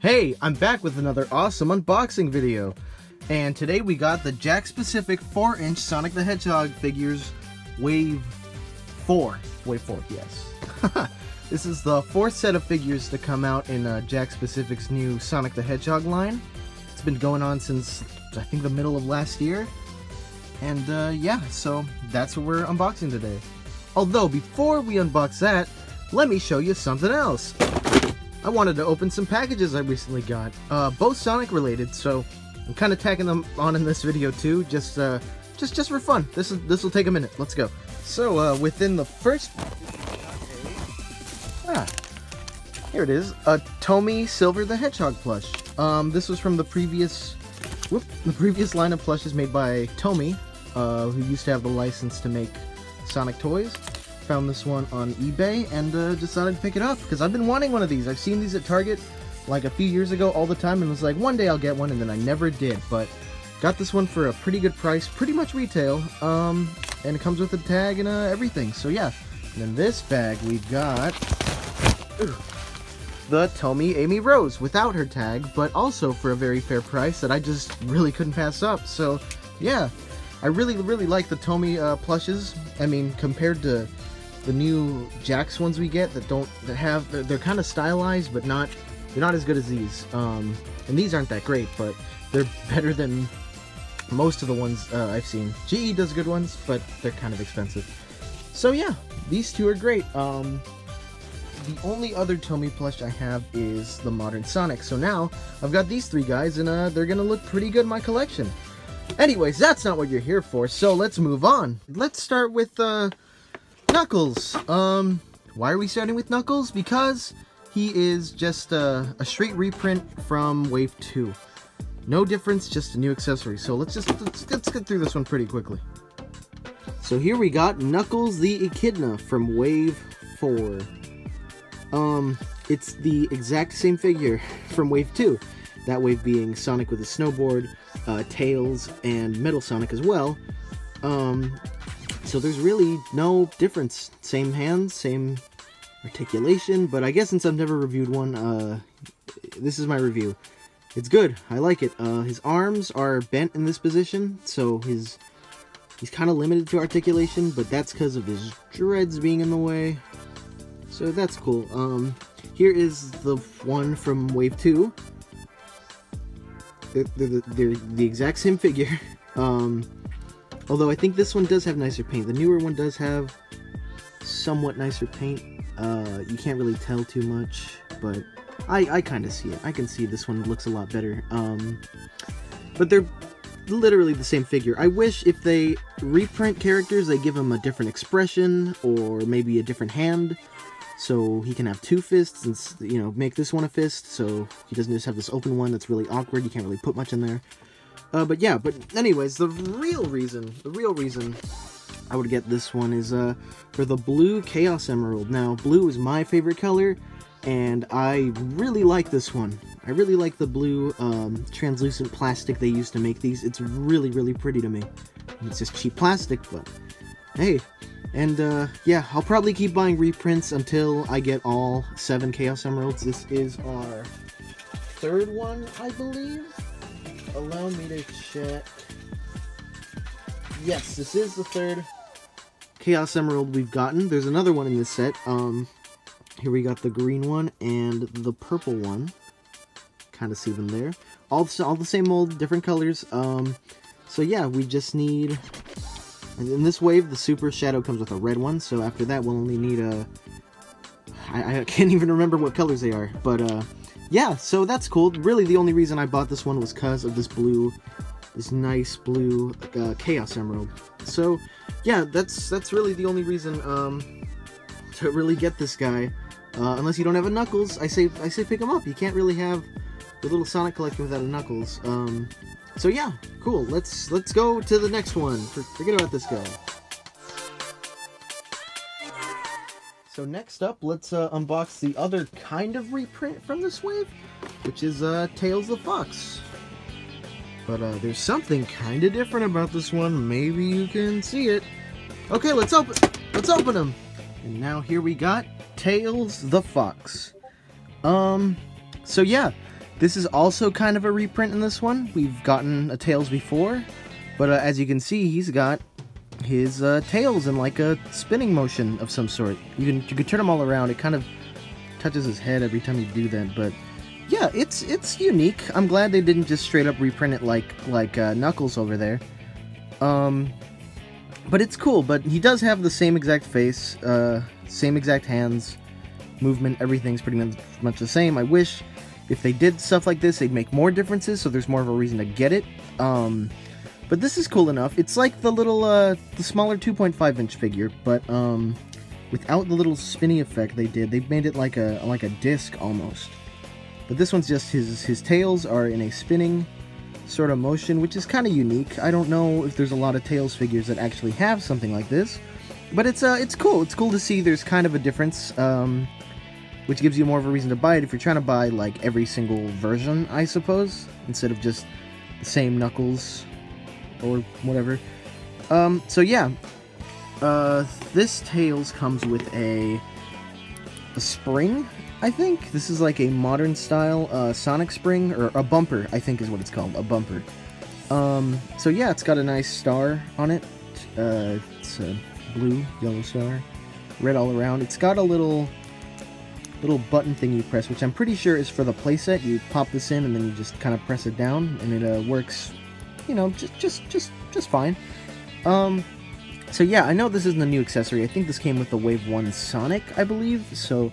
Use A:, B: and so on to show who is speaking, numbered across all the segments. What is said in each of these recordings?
A: Hey, I'm back with another awesome unboxing video. And today we got the Jakks Pacific 4-inch Sonic the Hedgehog figures Wave 4. Wave 4, yes. This is the fourth set of figures to come out in Jakks Pacific's new Sonic the Hedgehog line. It's been going on since, I think, the middle of last year. And yeah, so that's what we're unboxing today. Although, before we unbox that, let me show you something else. I wanted to open some packages I recently got, both Sonic related, so I'm kind of tagging them on in this video too, just for fun. This will take a minute. Let's go. So within the first, here it is, a Tomy Silver the Hedgehog plush. This was from the previous line of plushes made by Tomy, who used to have the license to make Sonic toys. Found this one on eBay and decided to pick it up because I've been wanting one of these. I've seen these at Target like a few years ago all the time and was like, one day I'll get one, and then I never did, but got this one for a pretty good price, pretty much retail, and it comes with a tag and everything, so yeah. And in this bag we got the Tomy Amy Rose without her tag, but also for a very fair price that I just really couldn't pass up. So yeah, I really like the Tomy plushes. I mean, compared to the new Jakks ones we get they're kind of stylized, but they're not as good as these. And these aren't that great, but they're better than most of the ones I've seen. GE does good ones, but they're kind of expensive. So yeah, these two are great. The only other Tomy plush I have is the Modern Sonic. So now I've got these three guys, and they're gonna look pretty good in my collection. Anyways, that's not what you're here for, so let's move on. Let's start with Knuckles. Why are we starting with Knuckles? Because he is just a straight reprint from Wave 2. No difference, just a new accessory. So let's get through this one pretty quickly. So here we got Knuckles the Echidna from Wave 4. It's the exact same figure from Wave 2. That wave being Sonic with a snowboard, Tails, and Metal Sonic as well. So there's really no difference. Same hands, same articulation, but I guess since I've never reviewed one, this is my review. It's good. I like it. His arms are bent in this position, so he's kind of limited to articulation, but that's because of his dreads being in the way. So that's cool. Here is the one from Wave 2. They're the exact same figure. Although I think this one does have nicer paint. The newer one does have somewhat nicer paint. You can't really tell too much, but I kind of see it. I can see this one looks a lot better. But they're literally the same figure. I wish if they reprint characters, they give them a different expression or maybe a different hand, so he can have two fists and, you know, make this one a fist, so he doesn't just have this open one that's really awkward. You can't really put much in there. But yeah, but anyways, the real reason I would get this one is for the blue Chaos Emerald. Now, blue is my favorite color, and I really like this one. I really like the blue translucent plastic they used to make these. It's really pretty to me. It's just cheap plastic, but hey. And yeah, I'll probably keep buying reprints until I get all 7 Chaos Emeralds. This is our third one, I believe. Allow me to check. Yes, this is the third Chaos Emerald we've gotten. There's another one in this set. Here we got the green one and the purple one. Kind of see them there. All the same mold, different colors. So yeah, we just need... In this wave, the Super Shadow comes with a red one, so after that we'll only need a... I can't even remember what colors they are, but yeah, so that's cool. Really, the only reason I bought this one was because of this nice blue Chaos Emerald. So yeah, that's really the only reason to really get this guy. Unless you don't have a Knuckles, I say pick him up. You can't really have the little Sonic collection without a Knuckles. So yeah, cool. Let's go to the next one. Forget about this guy. So next up, let's unbox the other kind of reprint from this wave, which is Tails the Fox. But there's something kind of different about this one. Maybe you can see it. Okay, let's open them. And now here we got Tails the Fox. So yeah, This is also kind of a reprint in this one. We've gotten a Tails before, but as you can see, he's got his tails in like a spinning motion of some sort. You can turn them all around. It kind of touches his head every time you do that, but yeah, it's unique. I'm glad they didn't just straight up reprint it like Knuckles over there. But it's cool. But he does have the same exact face, same exact hands, movement. Everything's pretty much the same. I wish if they did stuff like this, they'd make more differences, so there's more of a reason to get it. But this is cool enough. It's like the little, the smaller 2.5-inch figure, but without the little spinny effect they did. They made it like a disc almost. But this one's just his tails are in a spinning sort of motion, which is kind of unique. I don't know if there's a lot of Tails figures that actually have something like this, but it's cool. It's cool to see there's kind of a difference. Which gives you more of a reason to buy it if you're trying to buy, like, every single version, I suppose, instead of just the same Knuckles or whatever. So yeah, this Tails comes with a spring, I think. This is like a modern style Sonic spring, or a bumper, I think is what it's called, a bumper. So yeah, it's got a nice star on it. It's a blue, yellow star, red all around. It's got a little button thing you press, which I'm pretty sure is for the playset. You pop this in and then you just kind of press it down, and it works, you know, just fine. So yeah, I know this isn't a new accessory. I think this came with the Wave 1 Sonic, I believe. So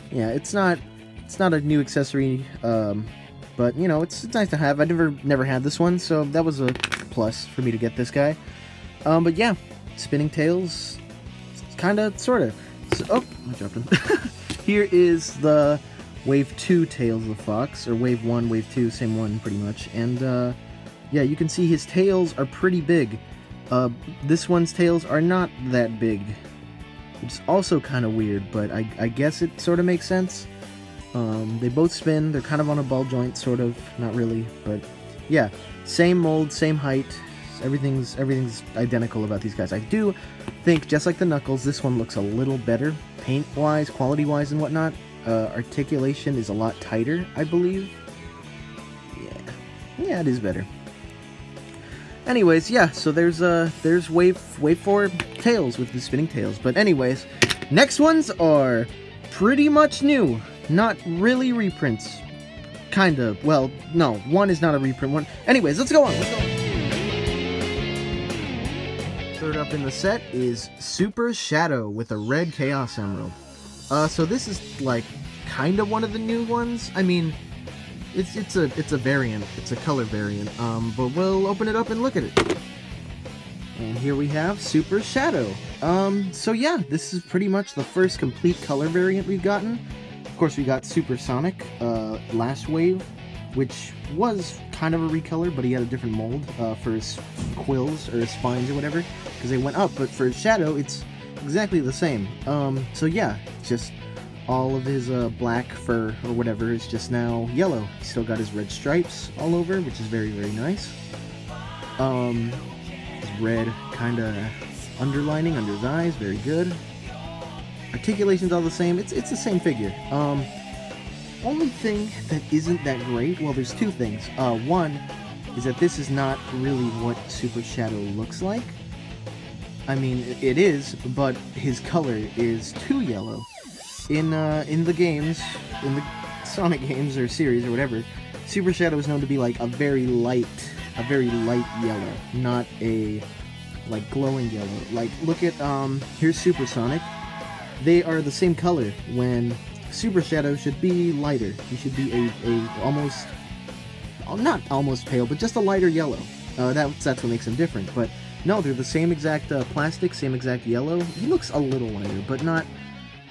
A: yeah, it's not a new accessory, but you know, it's nice to have. I never had this one, so that was a plus for me to get this guy. But yeah, spinning tails, kinda, sorta. So, oh, I dropped him. Here is the Wave 2 Tails of the Fox, or Wave 1, Wave 2, same one pretty much. And yeah, you can see his tails are pretty big. This one's tails are not that big, which is also kind of weird, but I guess it sort of makes sense. They both spin, they're kind of on a ball joint, sort of, not really, but yeah, same mold, same height, everything's identical about these guys. I do think, just like the Knuckles, this one looks a little better, paint-wise, quality-wise, and whatnot. Articulation is a lot tighter, I believe. Yeah, it is better. Anyways, yeah, so there's Wave 4 Tails with the spinning tails. But anyways, next ones are pretty much new. Not really reprints. Kind of. Well, no, one is not a reprint one. Anyways, let's go on. Third up in the set is Super Shadow with a red Chaos Emerald. So this is like kind of one of the new ones. I mean, it's a variant. It's a color variant. But we'll open it up and look at it. And here we have Super Shadow. So yeah, this is pretty much the first complete color variant we've gotten. Of course, we got Super Sonic last wave, which was kind of a recolor, but he had a different mold for his quills or his spines or whatever, because they went up. But for his Shadow, it's exactly the same. So yeah, just all of his black fur or whatever is just now yellow. He's still got his red stripes all over, which is very, very nice. His red kind of underlining under his eyes, very good. Articulation's all the same. It's the same figure. Only thing that isn't that great, well, there's two things. One is that this is not really what Super Shadow looks like. I mean, it is, but his color is too yellow. In the games, in the Sonic games or series or whatever, Super Shadow is known to be like a very light yellow, not a like glowing yellow. Like, look at here's Super Sonic. They are the same color when Super Shadow should be lighter. He should be a almost, not almost pale, but just a lighter yellow. That's what makes him different. But no, they're the same exact plastic, same exact yellow. He looks a little lighter, but not.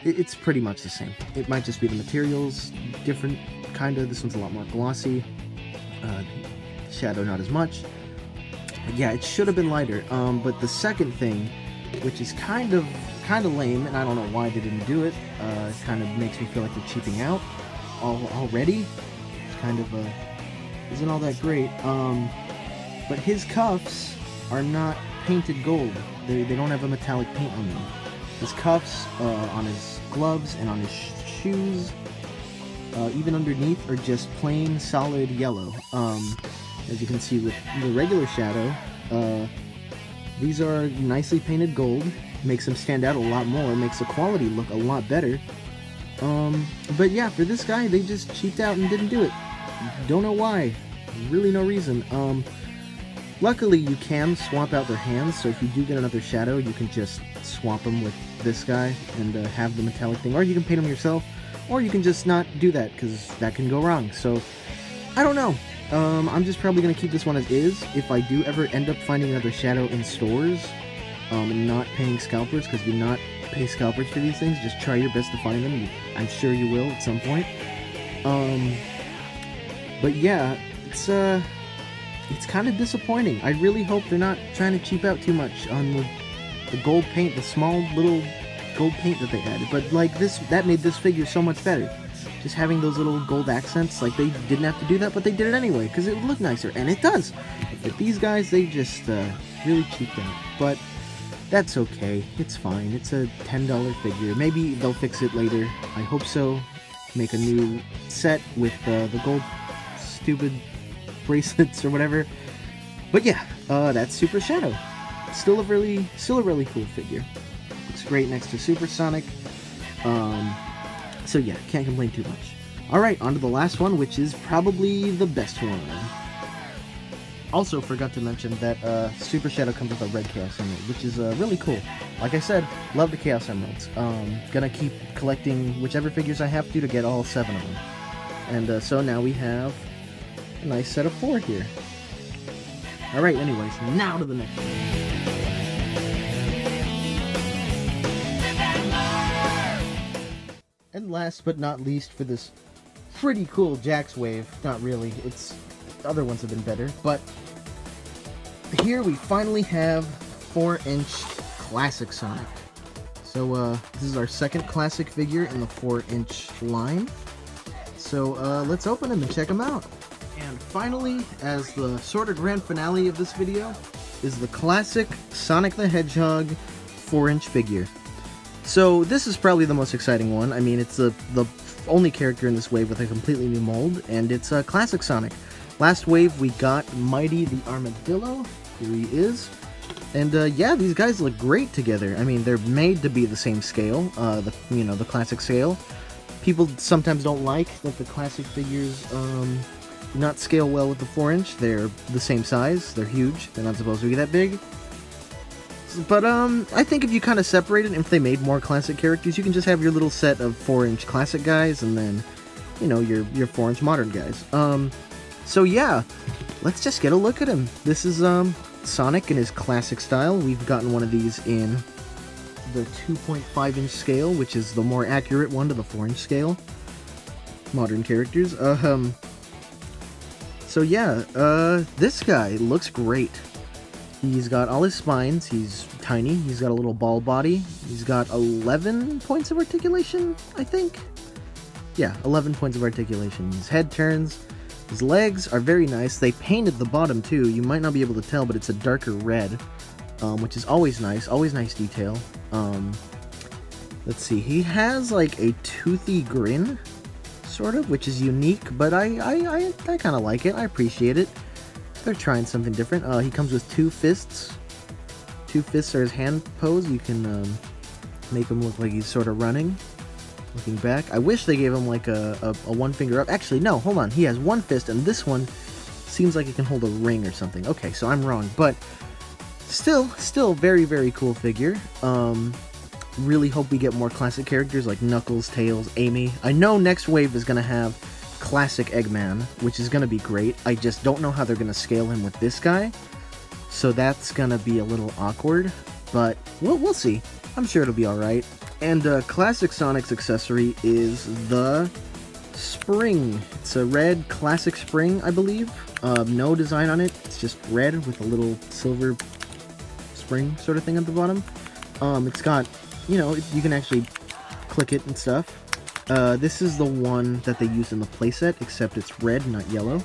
A: It's pretty much the same. It might just be the materials different, kind of. This one's a lot more glossy. Shadow not as much. But yeah, it should have been lighter. But the second thing, which is kind of lame, and I don't know why they didn't do it. It kind of makes me feel like they're cheaping out already. It's kind of isn't all that great. But his cuffs are not painted gold. They don't have a metallic paint on them. His cuffs on his gloves and on his shoes even underneath, are just plain solid yellow. As you can see with the regular shadow, these are nicely painted gold. Makes them stand out a lot more, makes the quality look a lot better. But yeah, for this guy, they just cheaped out and didn't do it. Don't know why. Really no reason. Luckily, you can swap out their hands, so if you do get another shadow, you can just swap them with this guy and have the metallic thing. Or you can paint them yourself, or you can just not do that, because that can go wrong. So, I don't know. I'm just probably going to keep this one as is. If I do ever end up finding another shadow in stores, and not paying scalpers, because do not pay scalpers for these things, just try your best to find them. I'm sure you will at some point. But yeah, it's kind of disappointing. I really hope they're not trying to cheap out too much on the gold paint, the small little gold paint that they added. But like that made this figure so much better. Just having those little gold accents, like they didn't have to do that, but they did it anyway, because it would look nicer, and it does. But these guys, they just really cheaped out. But that's okay, it's fine. It's a $10 figure. Maybe they'll fix it later. I hope so. Make a new set with the gold stupid bracelets or whatever. But yeah, that's Super Shadow. Still a really cool figure. Looks great next to Supersonic. So yeah, can't complain too much. Alright, on to the last one, which is probably the best one. Also forgot to mention that Super Shadow comes with a red Chaos Emerald, which is really cool. Like I said, love the Chaos Emeralds. Gonna keep collecting whichever figures I have to get all 7 of them. And so now we have a nice set of 4 here. Alright, anyways, now to the next one. And last but not least for this pretty cool Jakks wave, not really, other ones have been better, but here we finally have 4-inch Classic Sonic. So this is our second classic figure in the 4-inch line. So let's open him and check him out. And finally, as the sort of grand finale of this video, is the classic Sonic the Hedgehog 4-inch figure. So this is probably the most exciting one. I mean, it's the only character in this wave with a completely new mold, and it's a classic Sonic. Last wave we got Mighty the Armadillo. Here he is. And yeah, these guys look great together. I mean, they're made to be the same scale, the classic scale. People sometimes don't like that the classic figures do not scale well with the 4-inch. They're the same size. They're huge. They're not supposed to be that big. But I think if you kind of separate it, if they made more classic characters, you can just have your little set of 4-inch classic guys, and then, you know, your 4-inch modern guys. So yeah, let's just get a look at him. This is Sonic in his classic style. We've gotten one of these in the 2.5-inch scale, which is the more accurate one to the 4-inch scale. Modern characters. So yeah, this guy looks great. He's got all his spines, he's tiny, he's got a little ball body, he's got 11 points of articulation, I think? Yeah, 11 points of articulation. His head turns, his legs are very nice. They painted the bottom too. You might not be able to tell, but it's a darker red, which is always nice detail. Let's see, he has like a toothy grin, sort of, which is unique, but I kind of like it, I appreciate it. They're trying something different. He comes with 2 fists. 2 fists are his hand pose. You can make him look like he's sort of running, looking back. I wish they gave him like a 1 finger up. Actually, no, hold on. He has 1 fist, and this one seems like it can hold a ring or something. Okay, so I'm wrong, but still very, very cool figure. Really hope we get more classic characters like Knuckles, Tails, Amy. I know next wave is gonna have classic Eggman, which is going to be great. I just don't know how they're going to scale him with this guy, so that's going to be a little awkward, but we'll see. I'm sure it'll be alright. And classic Sonic's accessory is the spring. It's a red classic spring, I believe. No design on it. It's just red with a little silver spring sort of thing at the bottom. It's got, you know, you can actually click it and stuff. This is the one that they used in the playset, except it's red, not yellow.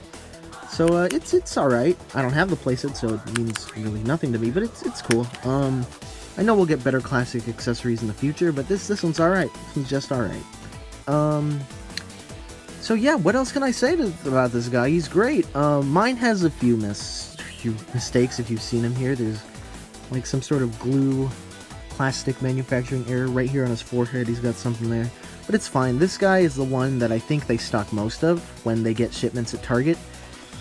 A: So, it's alright. I don't have the playset, so it means really nothing to me, but it's cool. I know we'll get better classic accessories in the future, but this one's alright. This one's just alright. So yeah, what else can I say about this guy? He's great. Mine has a few mistakes. If you've seen him here, there's like some sort of glue, plastic manufacturing error right here on his forehead. He's got something there, but it's fine. This guy is the one that I think they stock most of when they get shipments at Target.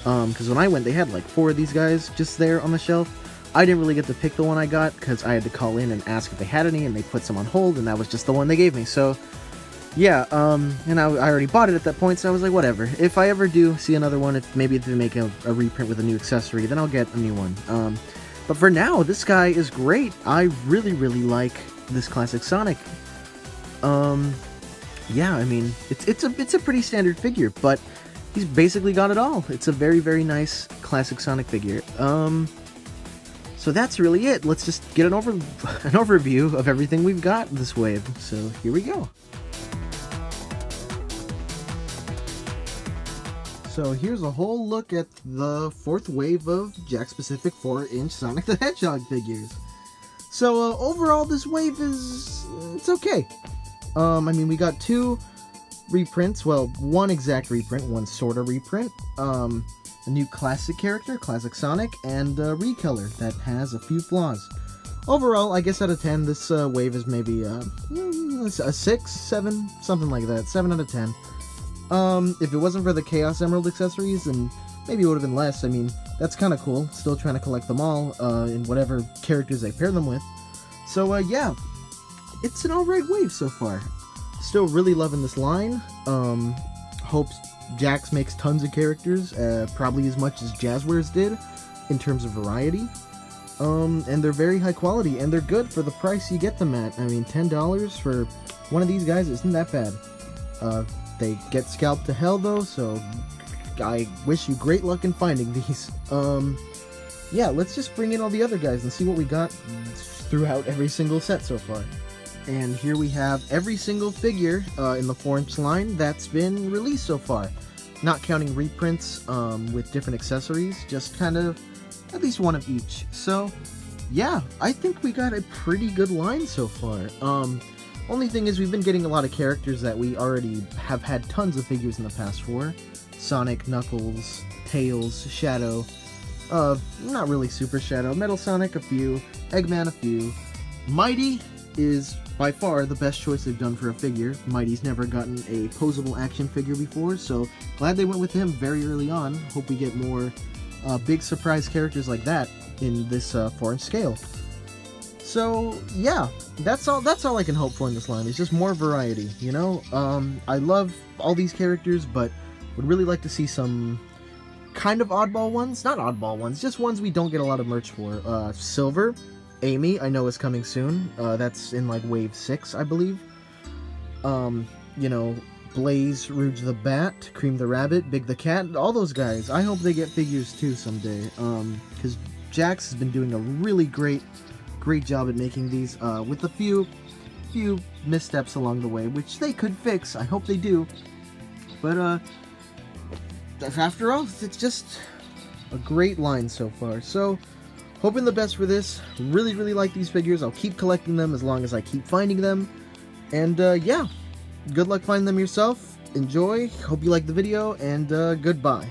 A: Because when I went, they had like 4 of these guys just there on the shelf. I didn't really get to pick the one I got because I had to call in and ask if they had any, and they put some on hold, and that was just the one they gave me. So yeah, and I already bought it at that point, so I was like, whatever. If I ever do see another one, if maybe they make a reprint with a new accessory, then I'll get a new one. But for now, this guy is great. I really, really like this classic Sonic. Yeah, I mean, it's a pretty standard figure, but he's basically got it all. It's a very, very nice classic Sonic figure. So that's really it. Let's just get an overview of everything we've got this wave. So here we go. So here's a whole look at the 4th wave of Jakks Pacific 4-inch Sonic the Hedgehog figures. So overall, this wave it's okay. I mean, we got 2 reprints. Well, 1 exact reprint, 1 sort of reprint. A new classic character, Classic Sonic, and a recolor that has a few flaws. Overall, I guess out of 10, this wave is maybe a 6, 7, something like that. 7 out of 10. If it wasn't for the Chaos Emerald accessories, then maybe it would have been less. I mean, that's kind of cool. Still trying to collect them all in whatever characters they pair them with. So, yeah, it's an alright wave so far. Still really loving this line. Hope Jakks makes tons of characters, probably as much as Jazzwares did, in terms of variety. And they're very high quality, and they're good for the price you get them at. I mean, $10 for one of these guys isn't that bad. They get scalped to hell, though, so I wish you great luck in finding these. Yeah, let's just bring in all the other guys and see what we got throughout every single set so far. And here we have every single figure in the 4-inch line that's been released so far. Not counting reprints with different accessories, just kind of at least one of each. So, yeah, I think we got a pretty good line so far. Only thing is we've been getting a lot of characters that we already have had tons of figures in the past for. Sonic, Knuckles, Tails, Shadow, not really Super Shadow, Metal Sonic a few, Eggman a few. Mighty is by far the best choice they've done for a figure. Mighty's never gotten a posable action figure before, so glad they went with him very early on. Hope we get more big surprise characters like that in this 4-inch scale. So yeah, that's all I can hope for in this line. It's just more variety, you know? I love all these characters, but would really like to see some kind of oddball ones. Not oddball ones, just ones we don't get a lot of merch for. Silver, Amy, I know is coming soon. That's in like wave 6, I believe. You know, Blaze, Rouge the Bat, Cream the Rabbit, Big the Cat, all those guys. I hope they get figures too someday. Because Jakks has been doing a really great job at making these, with a few missteps along the way, which they could fix. I hope they do. But after all, it's just a great line so far. So, hoping the best for this. Really, really like these figures. I'll keep collecting them as long as I keep finding them. And yeah, good luck finding them yourself. Enjoy. Hope you liked the video, and goodbye.